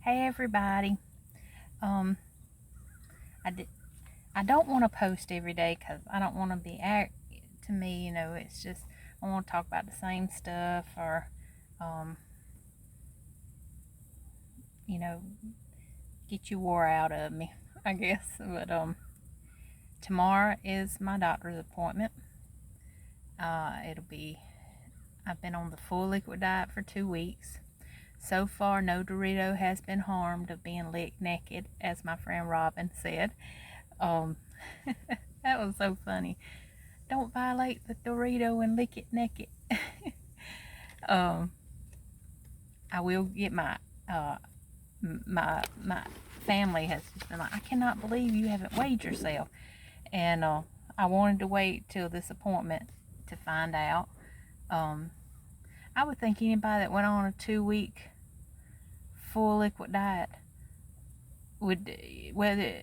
Hey everybody. Um, I, di- I don't want to post every day because I don't want to be to me, it's just I want to talk about the same stuff or, um, you know, get you wore out of me, I guess. But tomorrow is my doctor's appointment. I've been on the full liquid diet for 2 weeks. So far, no Dorito has been harmed of being licked naked, as my friend Robin said. Um, that was so funny. Don't violate the Dorito and lick it naked. um, I will get uh, my family has just been like, I cannot believe you haven't weighed yourself, and I wanted to wait till this appointment to find out. Um, I would think anybody that went on a 2 week full liquid diet would, whether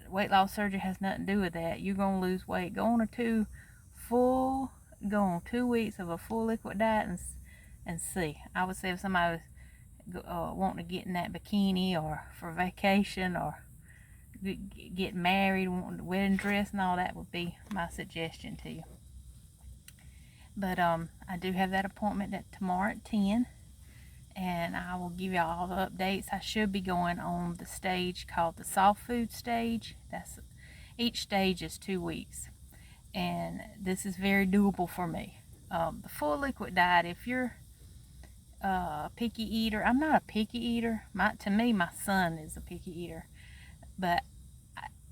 weight loss surgery has nothing to do with that. You're gonna lose weight. Go on 2 weeks of a full liquid diet and see. I would say if somebody was wanting to get in that bikini or for vacation or get married, wanting a wedding dress and all that would be my suggestion to you. But I do have that appointment tomorrow at 10, and I will give you all the updates. I should be going on the stage called the soft food stage. Each stage is 2 weeks, and this is very doable for me. The full liquid diet, if you're picky eater. I'm not a picky eater. To me, my son is a picky eater, but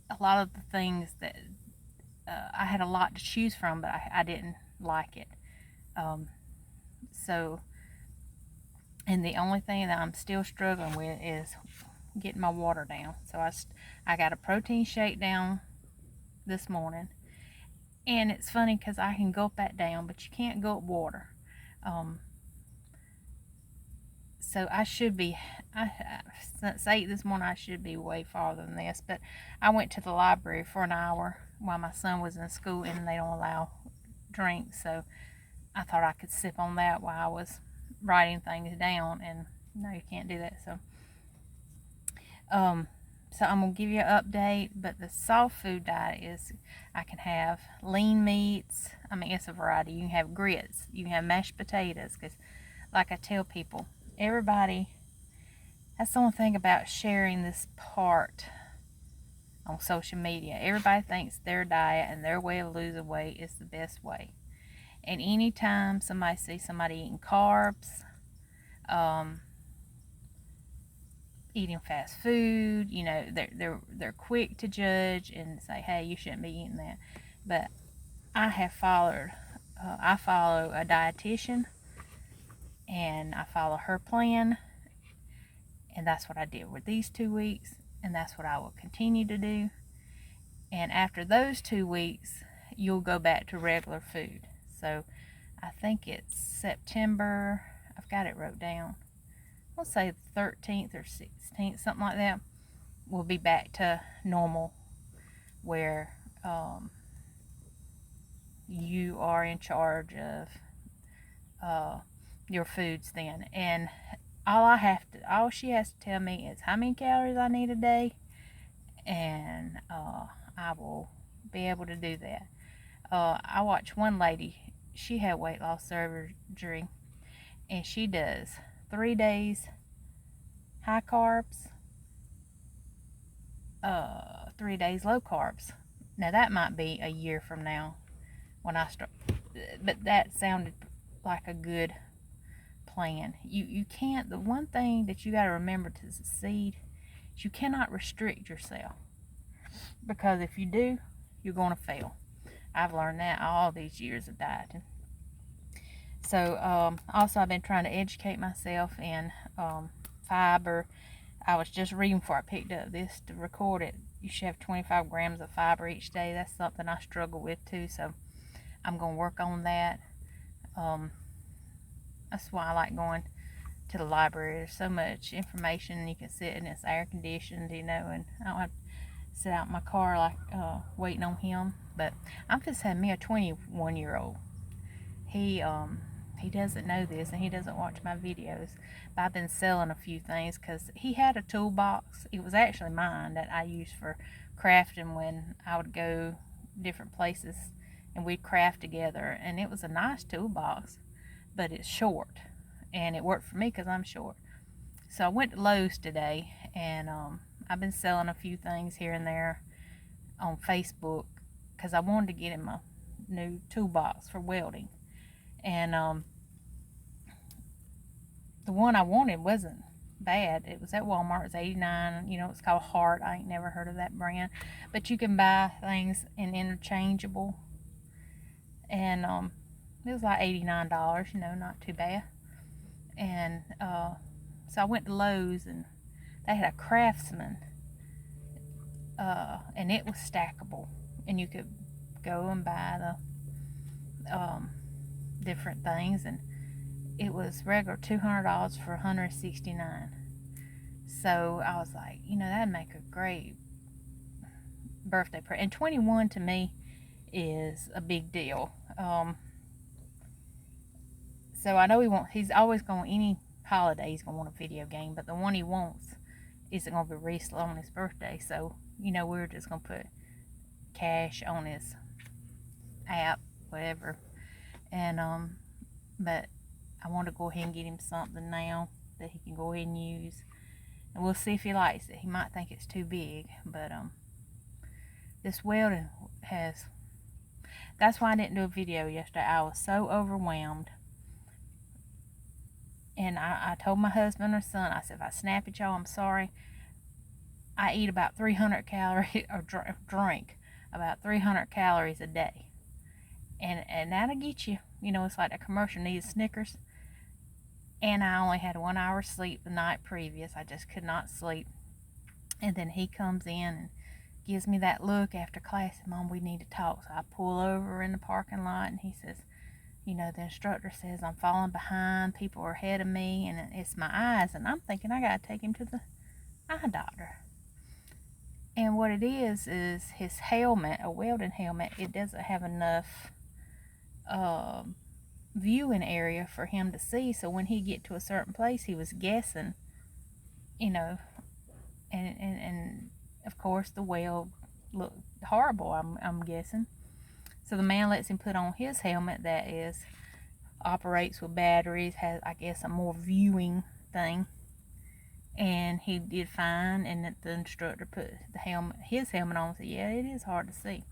a lot of the things that I had a lot to choose from, but I didn't like it. Um, so, and the only thing that I'm still struggling with is getting my water down. So I got a protein shake down this morning, and it's funny because I can gulp that down, but you can't gulp water. So I should be, since 8 this morning, I should be way farther than this. But I went to the library for an hour while my son was in school, and they don't allow drinks. So I thought I could sip on that while I was writing things down, and no, you can't do that. So I'm gonna give you an update. But the soft food diet is, I can have lean meats. I mean, it's a variety. You can have grits. You can have mashed potatoes. Because, like I tell people, everybody, that's the only thing about sharing this part on social media. Everybody thinks their diet and their way of losing weight is the best way. And anytime somebody sees somebody eating carbs, eating fast food, they're quick to judge and say, hey, you shouldn't be eating that. But I follow a dietitian, and I follow her plan, and that's what I did with these 2 weeks, and that's what I will continue to do. And after those 2 weeks, you'll go back to regular food. So I think it's September, I've got it wrote down, I'll say 13th or 16th, something like that. We'll be back to normal, where you are in charge of your foods then. And all she has to tell me is how many calories I need a day, and I will be able to do that. I watched one lady, she had weight loss surgery, and she does 3 days high carbs, 3 days low carbs. Now that might be a year from now when I start, but that sounded like a good plan. You can't, the one thing that you got to remember to succeed is you cannot restrict yourself, because if you do, you're going to fail. I've learned that all these years of dieting. So also I've been trying to educate myself in fiber. I was just reading before I picked up this to record it. You should have 25 grams of fiber each day. That's something I struggle with too, so I'm going to work on that. That's why I like going to the library. There's so much information. You can sit and it's air conditioned, and I don't have to sit out in my car like waiting on him. But I'm just having me a 21-year-old. He he doesn't know this and he doesn't watch my videos, but I've been selling a few things because he had a toolbox. It was actually mine that I used for crafting when I would go different places and we'd craft together, and it was a nice toolbox, but it's short, and it worked for me because I'm short. So I went to Lowe's today, and I've been selling a few things here and there on Facebook because I wanted to get him a new toolbox for welding. And the one I wanted wasn't bad. It was at Walmart. It's $89. You know, it's called Hart. I ain't never heard of that brand, but you can buy things in interchangeable, and it was like $89. You know, not too bad. And so I went to Lowe's, and they had a Craftsman, and it was stackable, and you could go and buy the different things, and it was regular $200 for $169. So I was like, you know, that'd make a great birthday present. And 21 to me is a big deal. So I know he's always going, any holiday he's going to want a video game, but the one he wants isn't going to be released on his birthday. So, you know, we're just going to put cash on his app, whatever. And, but I want to go ahead and get him something now that he can go ahead and use. And we'll see if he likes it. He might think it's too big, but this welding that's why I didn't do a video yesterday. I was so overwhelmed. And I told my husband or son, I said, if I snap at y'all, I'm sorry. I eat about 300 calories, or drink about 300 calories a day. And that'll get you. You know, it's like a commercial, needs Snickers. And I only had 1 hour sleep the night previous. I just could not sleep. And then he comes in and gives me that look after class, and Mom, we need to talk. So I pull over in the parking lot, and he says, you know, the instructor says I'm falling behind, people are ahead of me, and it's my eyes. And I'm thinking I gotta take him to the eye doctor. And what it is his helmet, a welding helmet, it doesn't have enough viewing area for him to see. So when he get to a certain place, he was guessing, you know, and of course the weld looked horrible, I'm guessing. So the man lets him put on his helmet that operates with batteries, has, I guess, a more viewing thing, and he did fine. And the instructor put his helmet on, and said, yeah, it is hard to see.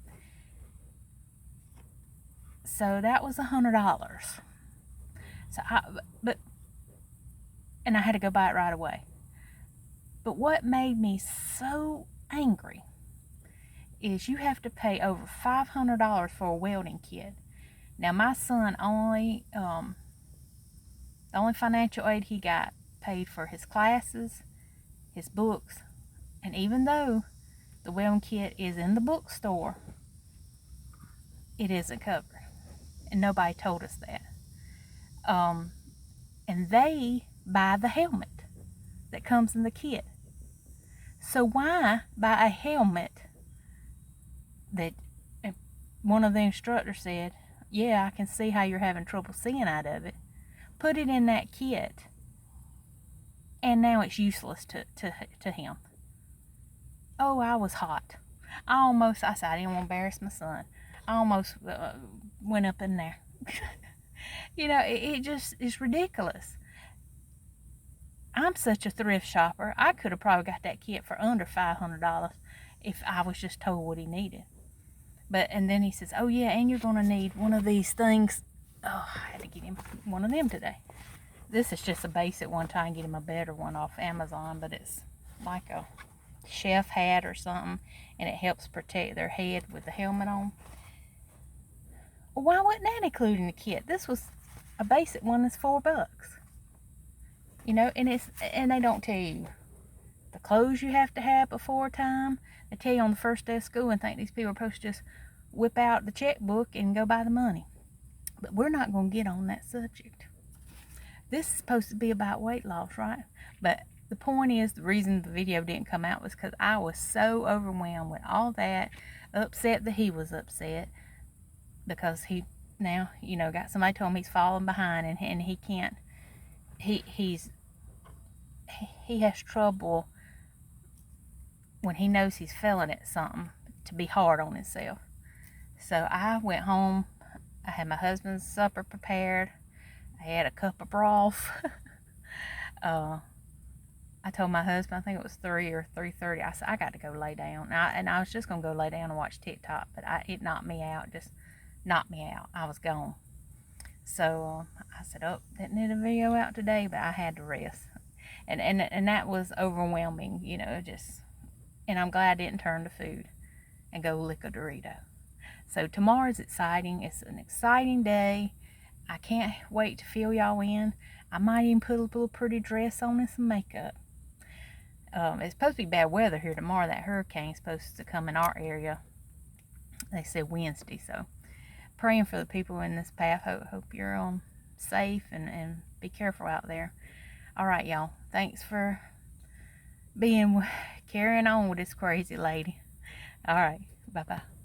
So that was $100. So and I had to go buy it right away. But what made me so angry is you have to pay over $500 for a welding kit. Now my son the only financial aid he got paid for his classes, his books, and even though the welding kit is in the bookstore, it isn't covered. And nobody told us that. And they buy the helmet that comes in the kit. So why buy a helmet that one of the instructors said, yeah, I can see how you're having trouble seeing out of it. Put it in that kit, and now it's useless to him. Oh, I was hot. I said I didn't want to embarrass my son. I almost went up in there. You know, it's ridiculous. I'm such a thrift shopper. I could have probably got that kit for under $500 if I was just told what he needed. And then he says, oh yeah, and you're going to need one of these things. Oh, I had to get him one of them today. This is just a basic one. Try and get him a better one off Amazon, but it's like a chef hat or something, and it helps protect their head with the helmet on. Well, why wasn't that included in the kit? This was a basic one that's $4. You know, and they don't tell you the clothes you have to have before time. They tell you on the first day of school and think these people are supposed to just whip out the checkbook and go buy the money. But we're not going to get on that subject. This is supposed to be about weight loss, right? But the point is, the reason the video didn't come out was because I was so overwhelmed with all that, upset that he was upset because he now. You know, got somebody told him he's falling behind, and he can't. He has trouble when he knows he's failing at something to be hard on himself. So I went home. I had my husband's supper prepared. I had a cup of broth. I told my husband, I think it was 3 or 3:30. I said, I got to go lay down. And I was just gonna go lay down and watch TikTok, but it knocked me out. Just knocked me out. I was gone. So I said, oh, didn't need a video out today, but I had to rest. And that was overwhelming, you know, just. And I'm glad I didn't turn to food and go lick a Dorito. So tomorrow's exciting. It's an exciting day. I can't wait to fill y'all in. I might even put a little pretty dress on and some makeup. It's supposed to be bad weather here tomorrow. That hurricane's supposed to come in our area. They said Wednesday. So praying for the people in this path. Hope you're safe and be careful out there. All right, y'all. Thanks for carrying on with this crazy lady. All right. Bye-bye.